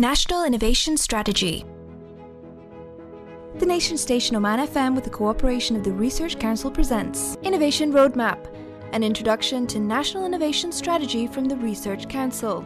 National Innovation Strategy. The nation station Oman FM, with the cooperation of the Research Council, presents Innovation Roadmap, an introduction to National Innovation Strategy from the Research Council.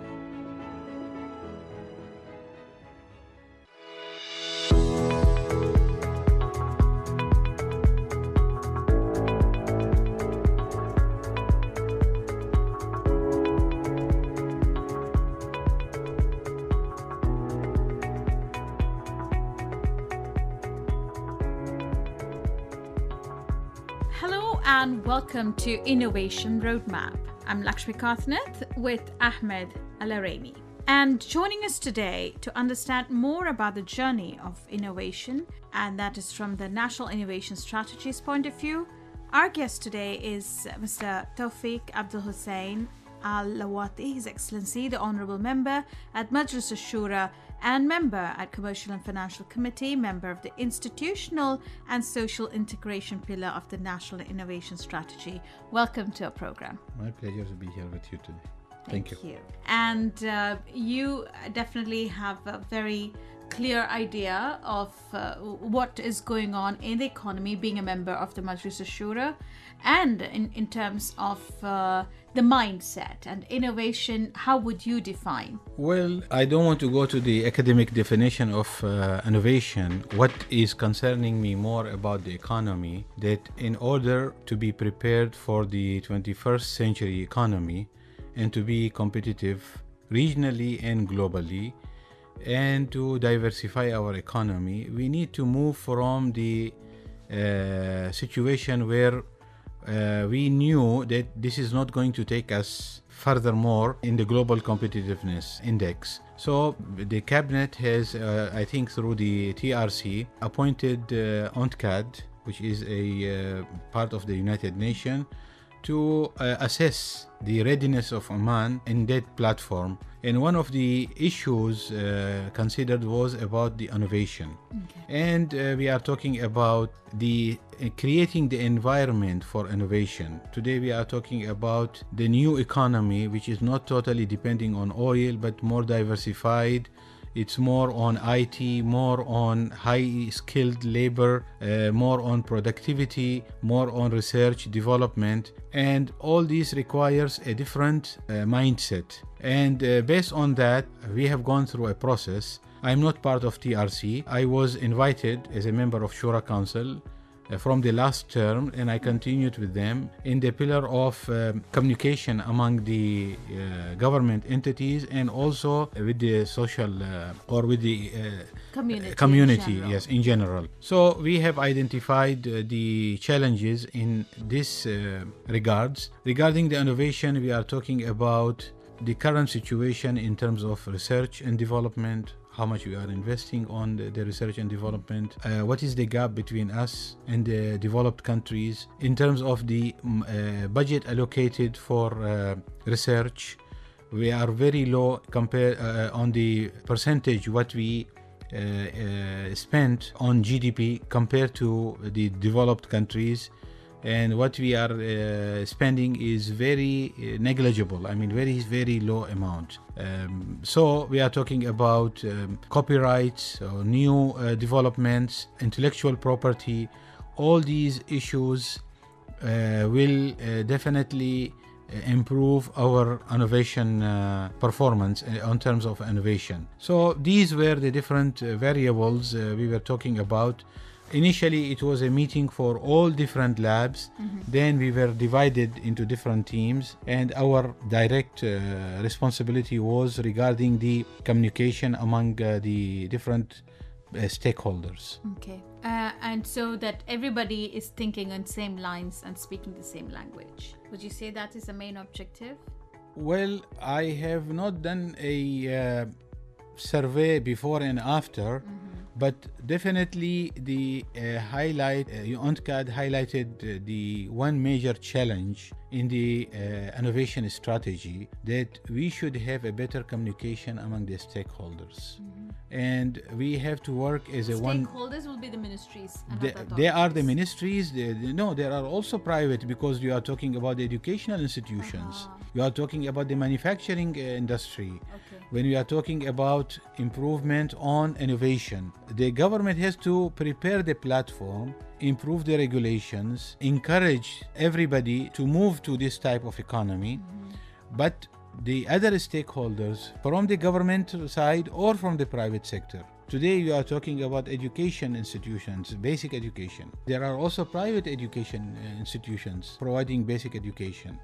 Hello and welcome to Innovation Roadmap. I'm Lakshmi Kothaneth with Ahmed Allawati. And joining us today to understand more about the journey of innovation, and that is from the National Innovation Strategy's point of view, our guest today is Mr. Tawfeeq Abdul Hussein Allawati, His Excellency, the Honourable Member at Majlis Shura and Member at Commercial and Financial Committee, Member of the Institutional and Social Integration Pillar of the National Innovation Strategy. Welcome to our program. My pleasure to be here with you today. Thank you. And you definitely have a very clear idea of what is going on in the economy, being a member of the Majlis Shura, and in terms of the mindset and innovation. How would you define? Well, I don't want to go to the academic definition of innovation. What is concerning me more about the economy, that in order to be prepared for the 21st century economy and to be competitive regionally and globally, and to diversify our economy, we need to move from the situation where we knew that this is not going to take us furthermore in the global competitiveness index. So the cabinet has, I think through the TRC, appointed UNCTAD, which is a part of the United Nations, to assess the readiness of Oman in that platform. And one of the issues considered was about the innovation. Okay. And we are talking about the creating the environment for innovation. Today we are talking about the new economy, which is not totally depending on oil, but more diversified. It's more on IT, more on high-skilled labor, more on productivity, more on research, development, and all this requires a different mindset. And based on that, we have gone through a process. I'm not part of TRC. I was invited as a member of Shura Council from the last term, and I continued with them in the pillar of communication among the government entities and also with the social or with the community, yes, in general. So we have identified the challenges in this regards. Regarding the innovation, we are talking about the current situation in terms of research and development, how much we are investing on the research and development, what is the gap between us and the developed countries in terms of the budget allocated for research. We are very low compared on the percentage what we spent on GDP compared to the developed countries. And what we are spending is very negligible. I mean, very low amount. So we are talking about copyrights, new developments, intellectual property. All these issues will definitely improve our innovation performance in terms of innovation. So these were the different variables we were talking about. Initially, it was a meeting for all different labs. Mm-hmm. Then we were divided into different teams, and our direct responsibility was regarding the communication among the different stakeholders. Okay. And so that everybody is thinking on same lines and speaking the same language. Would you say that is the main objective? Well, I have not done a survey before and after. Mm-hmm. But definitely the UNCTAD highlighted the one major challenge in the innovation strategy, that we should have a better communication among the stakeholders. Mm-hmm. And we have to work as a one. Stakeholders will be the ministries. They are the ministries. There are also private, because you are talking about the educational institutions. You are talking about the manufacturing industry. Okay. when we are talking about improvement on innovation. The government has to prepare the platform, improve the regulations, encourage everybody to move to this type of economy. But the other stakeholders from the government side or from the private sector. Today you are talking about education institutions, basic education. There are also private education institutions providing basic education.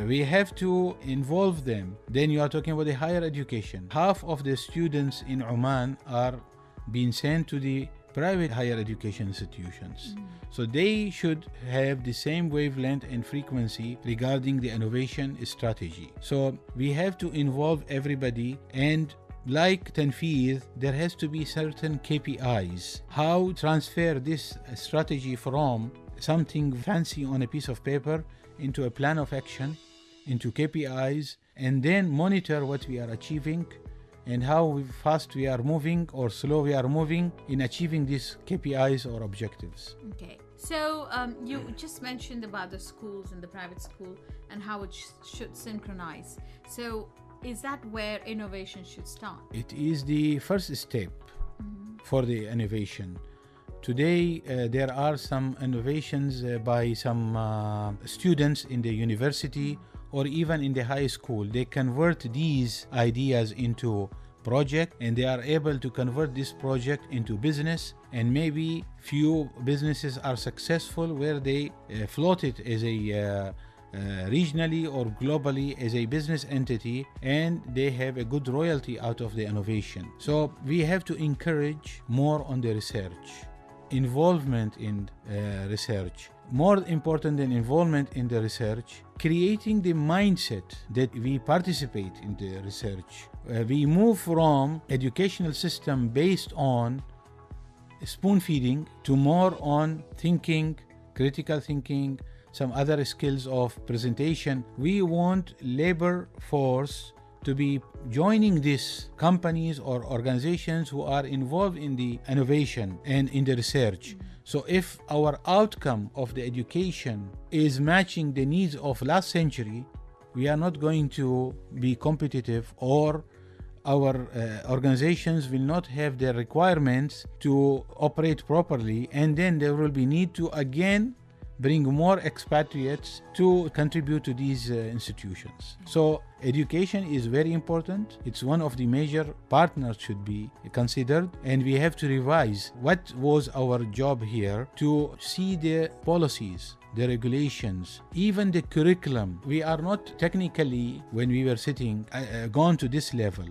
We have to involve them. Then you are talking about the higher education. Half of the students in Oman are being sent to the private higher education institutions. So they should have the same wavelength and frequency regarding the innovation strategy. So we have to involve everybody, and like Tanfeez, there has to be certain KPIs. How transfer this strategy from something fancy on a piece of paper into a plan of action, into KPIs, and then monitor what we are achieving and how fast we are moving or slow we are moving in achieving these KPIs or objectives. Okay. So you just mentioned about the schools and the private school and how it should synchronize. So is that where innovation should start? It is the first step for the innovation. Today, there are some innovations by some students in the university or even in the high school. They convert these ideas into project, and they are able to convert this project into business, and maybe few businesses are successful where they float it as a regionally or globally as a business entity, and they have a good royalty out of the innovation. So we have to encourage more on the research, involvement in research. More important than involvement in the research, creating the mindset that we participate in the research. We move from educational system based on spoon feeding to more on thinking, critical thinking, some other skills of presentation. We want labor force to be joining these companies or organizations who are involved in the innovation and in the research. So if our outcome of the education is matching the needs of last century, we are not going to be competitive, or our organizations will not have the requirements to operate properly, and then there will be need to again bring more expatriates to contribute to these institutions. So education is very important. It's one of the major partners should be considered, and we have to revise what was our job here to see the policies, the regulations, even the curriculum. We are not technically, when we were sitting, gone to this level,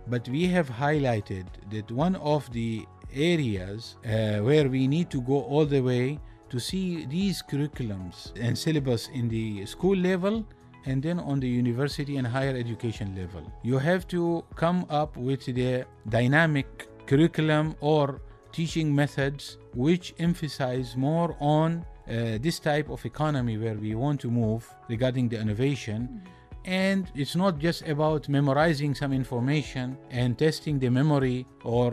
but we have highlighted that one of the areas where we need to go all the way to see these curriculums and syllabus in the school level, and then on the university and higher education level. You have to come up with the dynamic curriculum or teaching methods which emphasize more on this type of economy where we want to move regarding the innovation. And it's not just about memorizing some information and testing the memory or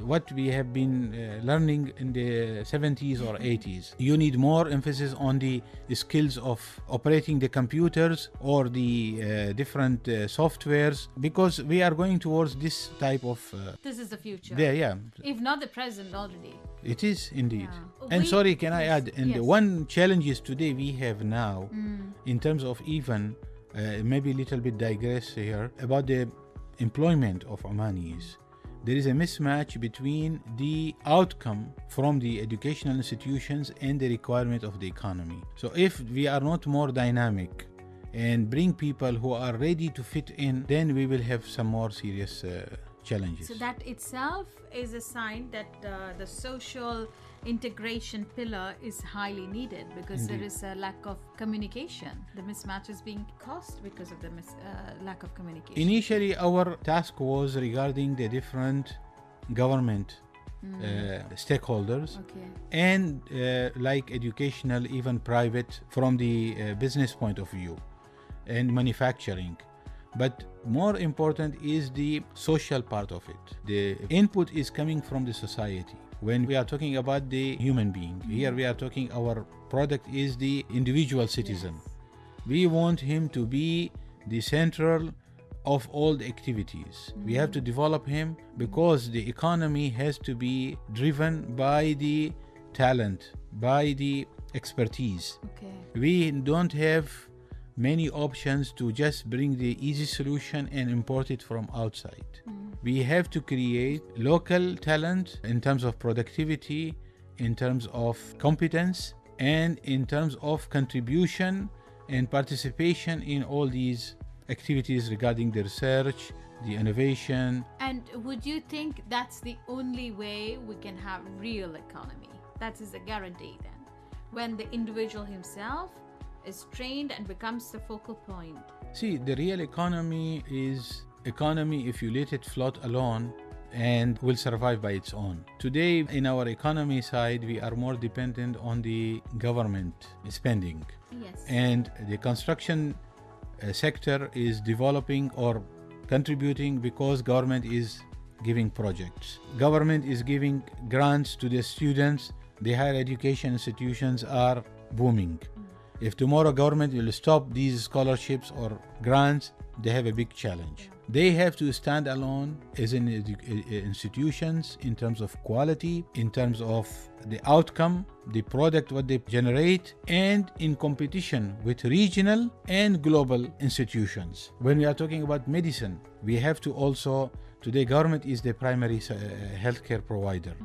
what we have been learning in the 70s or 80s. You need more emphasis on the skills of operating the computers or the different softwares, because we are going towards this type of... This is the future. Yeah. If not the present already. It is indeed. Yeah. And sorry, can I add? And yes. One challenges today we have now in terms of even... maybe a little bit digress here about the employment of Omanis. There is a mismatch between the outcome from the educational institutions and the requirement of the economy. So if we are not more dynamic and bring people who are ready to fit in, then we will have some more serious challenges. So that itself is a sign that the social integration pillar is highly needed, because Indeed. there is a lack of communication. The mismatch is being caused because of the lack of communication. Initially, our task was regarding the different government stakeholders, Okay. and like educational, even private, from the business point of view, and manufacturing. But more important is the social part of it. The input is coming from the society. When we are talking about the human being, here we are talking our product is the individual citizen. Yes. We want him to be the central of all the activities. We have to develop him because the economy has to be driven by the talent, by the expertise. Okay. We don't have many options to just bring the easy solution and import it from outside. We have to create local talent in terms of productivity, in terms of competence, and in terms of contribution and participation in all these activities regarding the research, the innovation. And would you think that's the only way we can have real economy? That is a guarantee then. When the individual himself is trained and becomes the focal point. See, the real economy is economy if you let it float alone and will survive by its own. Today, in our economy side, we are more dependent on the government spending. Yes. And the construction sector is developing or contributing because government is giving projects. Government is giving grants to the students. The higher education institutions are booming. If tomorrow government will stop these scholarships or grants, they have a big challenge. They have to stand alone as in institutions in terms of quality, in terms of the outcome, the product what they generate, and in competition with regional and global institutions. When we are talking about medicine, we have to also, today government is the primary healthcare provider.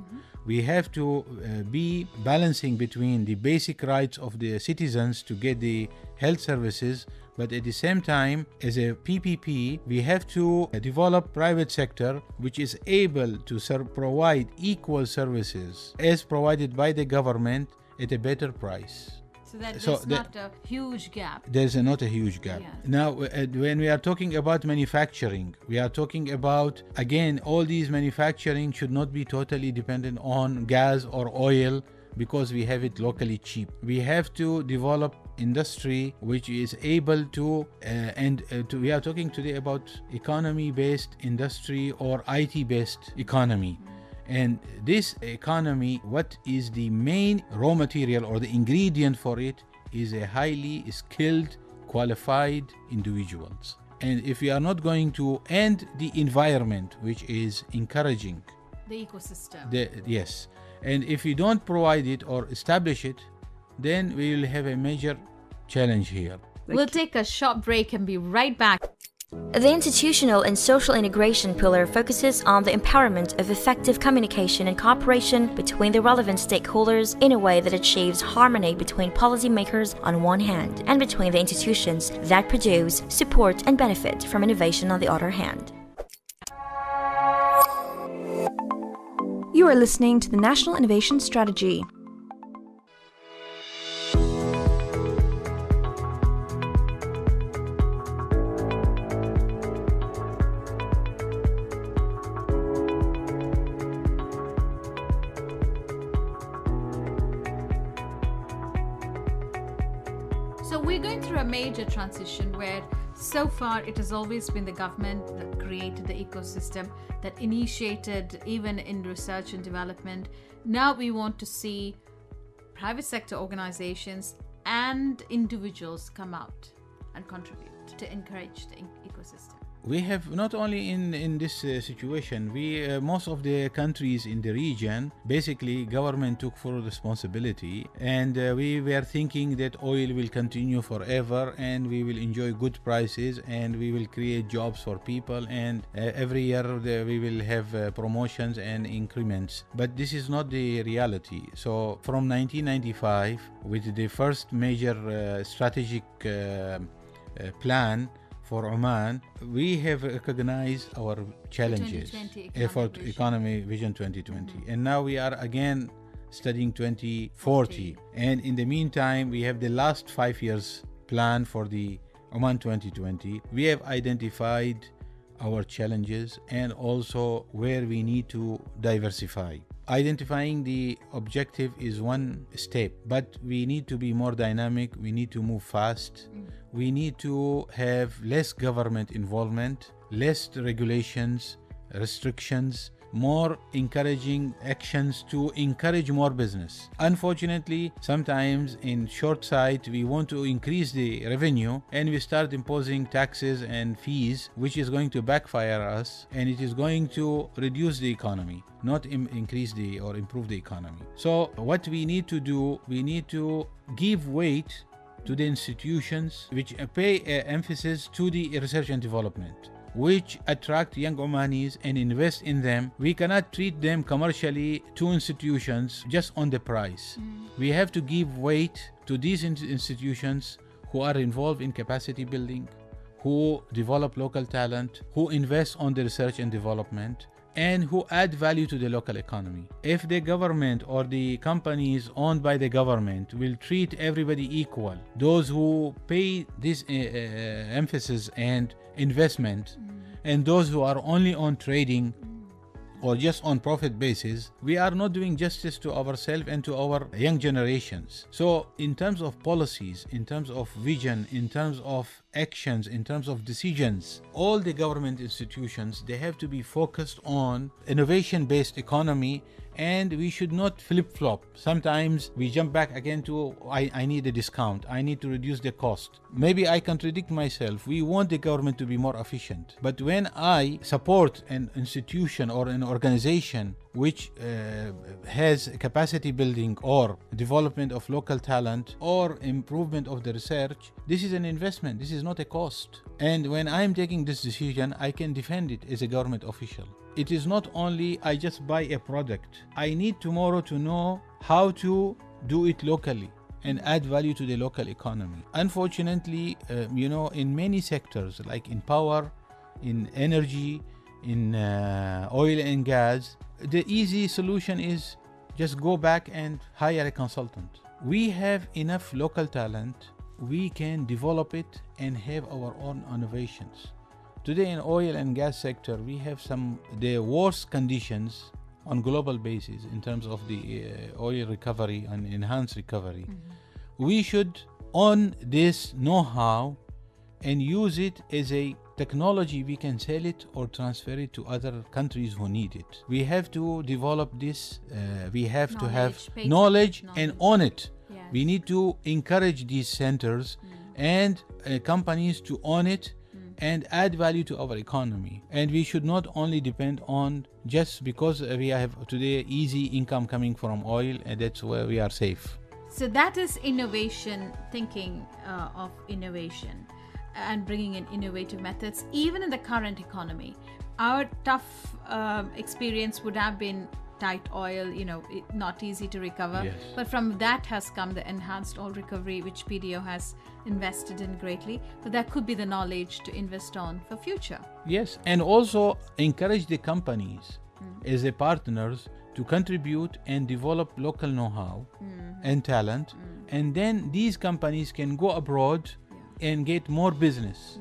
We have to be balancing between the basic rights of the citizens to get the health services, but at the same time, as a PPP, we have to develop private sector which is able to provide equal services as provided by the government at a better price. So there's not a huge gap. There's not a huge gap. Yeah. Now, when we are talking about manufacturing, we are talking about, again, all these manufacturing should not be totally dependent on gas or oil because we have it locally cheap. We have to develop industry which is able to, we are talking today about economy-based industry or IT-based economy. And this economy, what is the main raw material or the ingredient for it is a highly skilled, qualified individuals. And if we are not going to end the environment, which is encouraging The ecosystem. yes, and if we don't provide it or establish it, then we will have a major challenge here. We'll take a short break and be right back. The institutional and social integration pillar focuses on the empowerment of effective communication and cooperation between the relevant stakeholders in a way that achieves harmony between policymakers on one hand and between the institutions that produce, support, and benefit from innovation on the other hand. You are listening to the National Innovation Strategy. So we're going through a major transition where so far it has always been the government that created the ecosystem, that initiated even in research and development. Now we want to see private sector organizations and individuals come out and contribute to encourage the ecosystem. We have not only in this situation, we most of the countries in the region, basically government took full responsibility, and we were thinking that oil will continue forever and we will enjoy good prices and we will create jobs for people, and every year we will have promotions and increments. But this is not the reality. So from 1995, with the first major strategic plan for Oman, we have recognized our challenges for economy vision 2020, and now we are again studying 2040, and in the meantime we have the last 5 years plan for the Oman 2020. We have identified our challenges and also where we need to diversify. Identifying the objective is one step, but we need to be more dynamic. We need to move fast. We need to have less government involvement, less regulations, restrictions, more encouraging actions to encourage more business. Unfortunately, sometimes in short sight, we want to increase the revenue and we start imposing taxes and fees, which is going to backfire us, and it is going to reduce the economy, not increase or improve the economy. So what we need to do, we need to give weight to the institutions which pay emphasis to the research and development, which attract young Omanis and invest in them. We cannot treat them commercially to institutions just on the price. We have to give weight to these institutions who are involved in capacity building, who develop local talent, who invest on the research and development, and who add value to the local economy. If the government or the companies owned by the government will treat everybody equal, those who pay this emphasis and investment, and those who are only on trading or just on profit basis, we are not doing justice to ourselves and to our young generations. So in terms of policies, in terms of vision, in terms of actions, in terms of decisions, all the government institutions, they have to be focused on innovation-based economy, and we should not flip-flop. Sometimes we jump back again to I need a discount, I need to reduce the cost. Maybe I contradict myself. We want the government to be more efficient. But when I support an institution or an organization which has capacity building or development of local talent or improvement of the research, this is an investment, this is not a cost. And when I'm taking this decision, I can defend it as a government official. It is not only I just buy a product. I need tomorrow to know how to do it locally and add value to the local economy. Unfortunately, in many sectors, like in power, in energy, in oil and gas, the easy solution is just go back and hire a consultant. We have enough local talent. We can develop it and have our own innovations. Today in oil and gas sector, we have the worst conditions on global basis in terms of the oil recovery and enhanced recovery. We should own this know-how and use it as a technology. We can sell it or transfer it to other countries who need it. We have to develop this. We have to have knowledge and own it. Yes. We need to encourage these centers and companies to own it and add value to our economy. And we should not only depend on just because we have today easy income coming from oil, and that's where we are safe. So that is innovation, thinking of innovation and bringing in innovative methods, even in the current economy. Our tough experience would have been tight oil, not easy to recover. Yes. But from that has come the enhanced oil recovery, which PDO has invested in greatly. But that could be the knowledge to invest on for future. Yes, and also encourage the companies as a partners to contribute and develop local know-how and talent. And then these companies can go abroad and get more business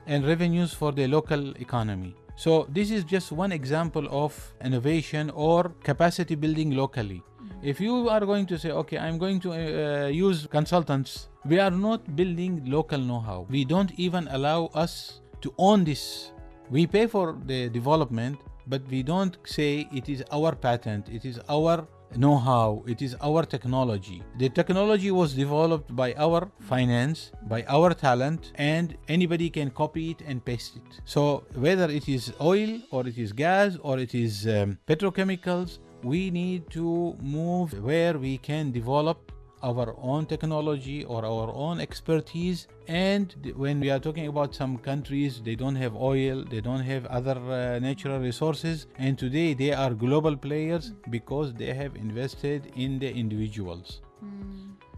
and revenues for the local economy. So this is just one example of innovation or capacity building locally. If you are going to say, okay, I'm going to use consultants, we are not building local know-how. We don't even allow us to own this. We pay for the development, but we don't say it is our patent, it is our know-how, it is our technology. The technology was developed by our finance, by our talent, and anybody can copy it and paste it. So whether it is oil or it is gas or it is petrochemicals, we need to move where we can develop our own technology or our own expertise. And when we are talking about some countries, they don't have oil, they don't have other natural resources, and today they are global players because they have invested in the individuals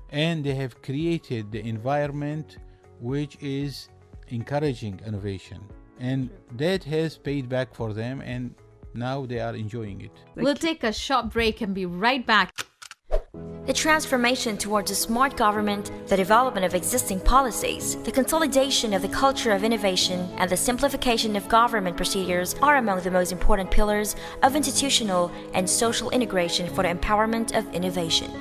and they have created the environment which is encouraging innovation, and that has paid back for them, and now they are enjoying it. We'll take a short break and be right back. The transformation towards a smart government, the development of existing policies, the consolidation of the culture of innovation, and the simplification of government procedures are among the most important pillars of institutional and social integration for the empowerment of innovation.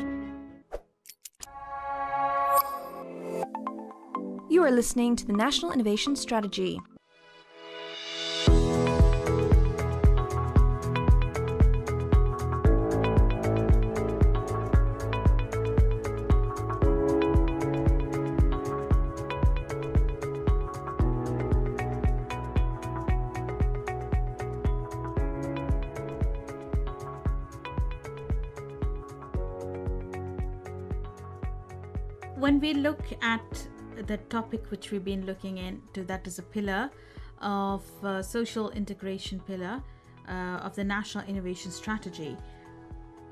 You are listening to the National Innovation Strategy. when we look at the topic which we've been looking into, that is a pillar of social integration pillar of the National Innovation Strategy,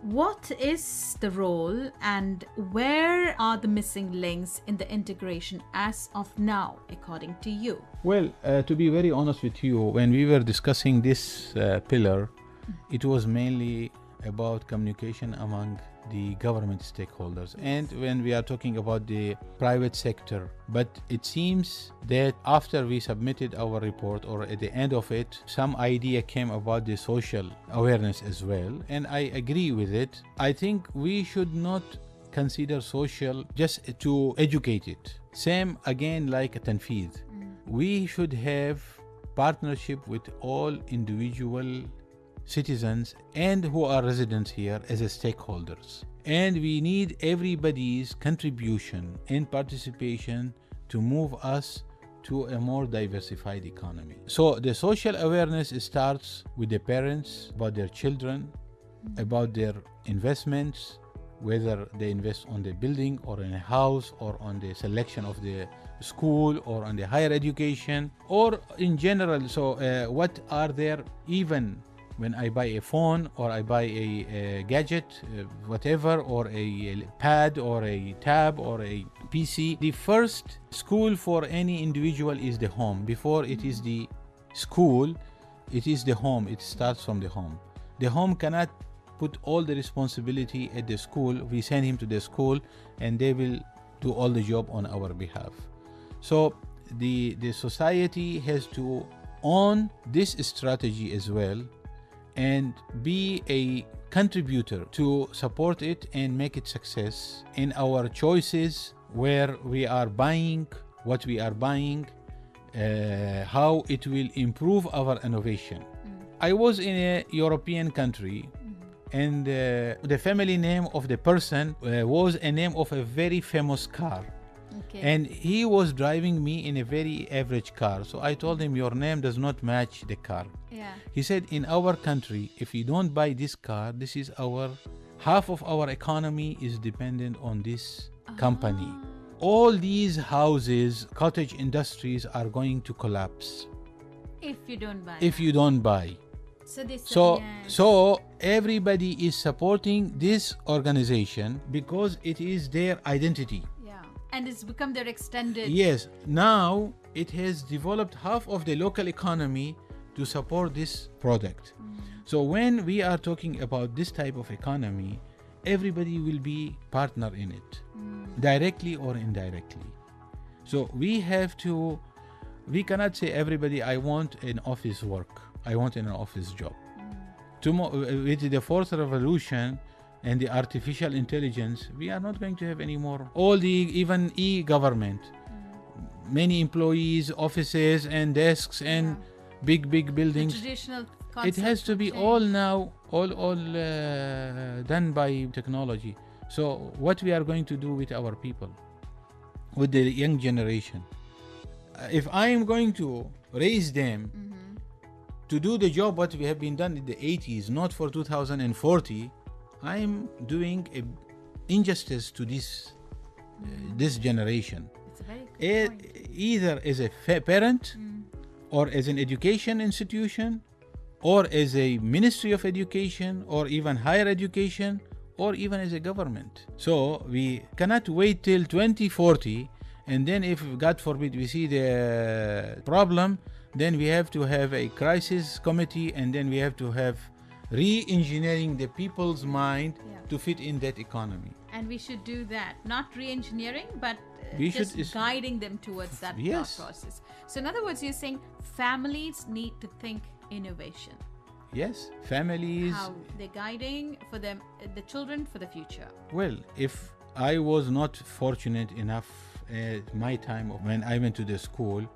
what is the role and where are the missing links in the integration as of now, according to you? Well, to be very honest with you, when we were discussing this pillar, it was mainly about communication among the government stakeholders, and when we are talking about the private sector. But it seems that after we submitted our report, or at the end of it, some idea came about the social awareness as well, and I agree with it. I think we should not consider social just to educate it. Same again like a tanfeed. We should have partnership with all individual citizens and who are residents here as a stakeholders, and we need everybody's contribution and participation to move us to a more diversified economy. So the social awareness starts with the parents about their children, about their investments, whether they invest on the building or in a house or on the selection of the school or on the higher education or in general. So what are their, even when I buy a phone or I buy a gadget, whatever, or a pad or a tab or a PC, the first school for any individual is the home. Before it is the school, it is the home. It starts from the home. The home cannot put all the responsibility at the school. We send him to the school and they will do all the job on our behalf. So the society has to own this strategy as well and be a contributor to support it and make it success in our choices, where we are buying, what we are buying, how it will improve our innovation. I was in a European country, and the family name of the person was a name of a very famous car. Okay. And he was driving me in a very average car. So I told him, your name does not match the car. Yeah. He said, in our country, if you don't buy this car, this is half of our economy is dependent on this company. All these houses, cottage industries are going to collapse If you don't buy. if you don't buy. So everybody is supporting this organization because it is their identity. And it's become their extended. Yes, now it has developed half of the local economy to support this product. So when we are talking about this type of economy, everybody will be partner in it, directly or indirectly. So we cannot say everybody, I want an office work, I want an office job. With the fourth revolution and the artificial intelligence, we are not going to have any more. All the even e-government, many employees, offices and desks and big buildings. The traditional It has to be all now, all done by technology. So what we are going to do with our people, with the young generation? If I am going to raise them to do the job what we have been done in the 80s, not for 2040, I am doing an injustice to this generation. It's a very good point. Either as a parent, or as an education institution, or as a Ministry of Education, or even higher education, or even as a government. So we cannot wait till 2040, and then if God forbid we see the problem, then we have to have a crisis committee, and then we have to have re-engineering the people's mind to fit in that economy. And we should do that, not re-engineering, but just guiding them towards that thought process. So in other words, you're saying families need to think innovation. Yes, families. How they're guiding for them, the children for the future. Well, if I was not fortunate enough at my time when I went to the school,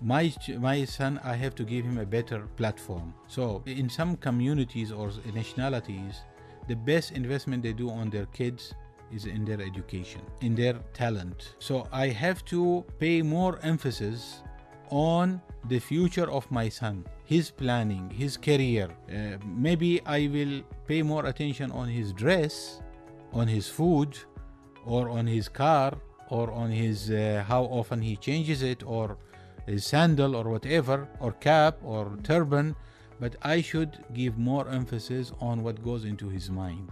my son, I have to give him a better platform. So in some communities or nationalities, the best investment they do on their kids is in their education, in their talent. So I have to pay more emphasis on the future of my son, his planning, his career. Maybe I will pay more attention on his dress, on his food, or on his car, or on his how often he changes it, or his sandal or whatever, or cap or turban, but I should give more emphasis on what goes into his mind.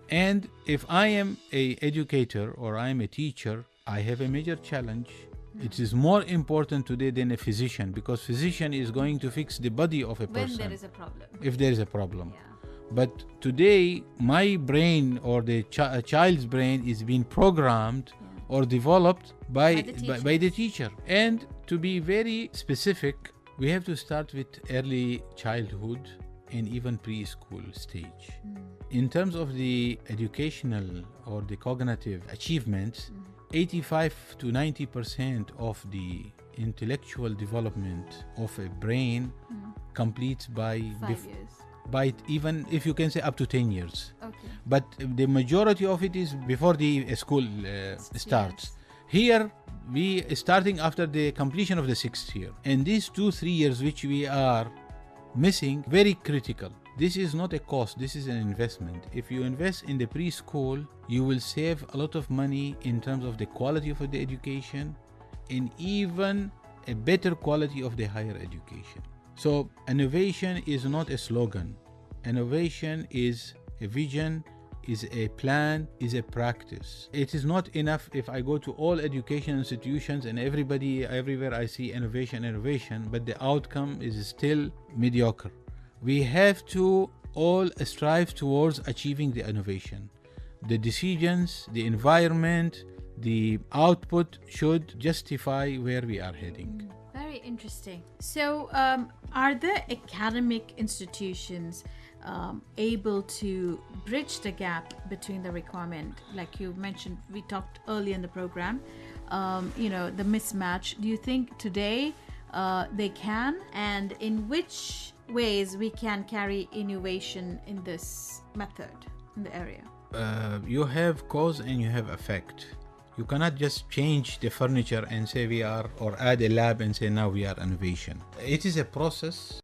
And if I am a educator or I am a teacher, I have a major challenge. It is more important today than a physician, because physician is going to fix the body of a person. When there is a problem. If there is a problem. Yeah. But today, my brain or the child's brain is being programmed or developed by the teacher. And to be very specific, we have to start with early childhood and even preschool stage. In terms of the educational or the cognitive achievements, 85 to 90% of the intellectual development of a brain completes by 5 years. by even, if you can say, up to 10 years. Okay. But the majority of it is before the school starts. Here, we starting after the completion of the 6th year. And these 2-3 years which we are missing, very critical. This is not a cost, this is an investment. If you invest in the preschool, you will save a lot of money in terms of the quality of the education and even a better quality of the higher education. So innovation is not a slogan. Innovation is a vision, is a plan, is a practice. It is not enough if I go to all education institutions and everywhere I see innovation, but the outcome is still mediocre. We have to all strive towards achieving the innovation. The decisions, the environment, the output should justify where we are heading. Very interesting. So, are the academic institutions able to bridge the gap between the requirement? Like you mentioned, we talked earlier in the program, the mismatch. Do you think today they can? And in which ways we can carry innovation in this method, in the area? You have cause and you have effect. You cannot just change the furniture and say we are, or add a lab and say now we are innovation. It is a process